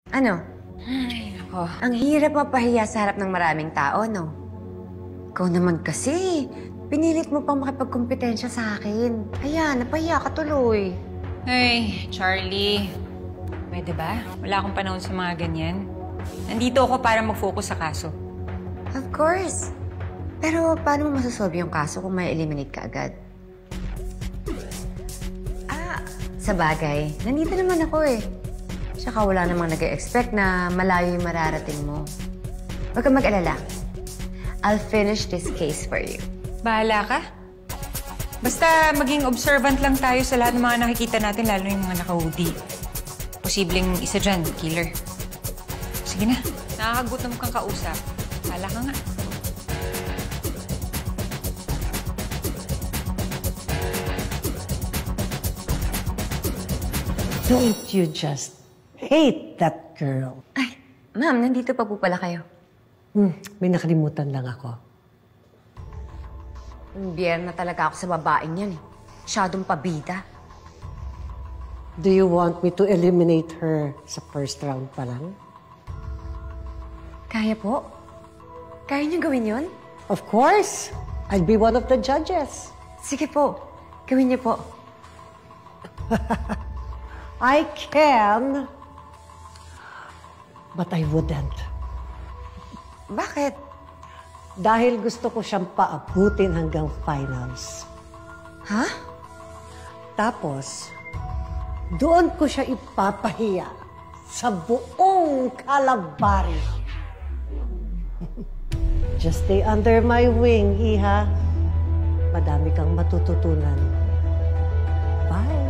Ano? Ay, nako. Ang hirap mapahiya sa harap ng maraming tao, no? Ikaw naman kasi, pinilit mo pang makipagkompetensya sa akin. Ayan, napahiya ka tuloy. Ay, Charlie. Pwede ba? Wala akong panahon sa mga ganyan. Nandito ako para mag-focus sa kaso. Of course. Pero paano mo masasolve yung kaso kung may eliminate ka agad? Sa bagay, nandito naman ako eh. Tsaka wala namang nag-expect na malayo yung mararating mo. Huwag kang mag-alala. I'll finish this case for you. Bahala ka. Basta maging observant lang tayo sa lahat ng mga nakikita natin, lalo yung mga naka-hoodie. Posibleng isa dyan, killer. Sige na, nakakagutom kang kausap. Bahala ka nga. Don't you just hate that girl? Ay, ma'am, nandito pa po pala kayo. May nakalimutan lang ako. Biyerna na talaga ako sa babaeng yan eh. Masyadong pabida. Do you want me to eliminate her sa first round pa lang? Kaya po? Kaya niyo gawin yun? Of course! I'll be one of the judges. Sige po, gawin niyo po. I can, but I wouldn't. Bakit? Dahil gusto ko siyang paabutin hanggang finals. Ha? Tapos, doon ko siya ipapahiya sa buong Kalabari. Just stay under my wing, Iha. Madami kang matututunan. Bye!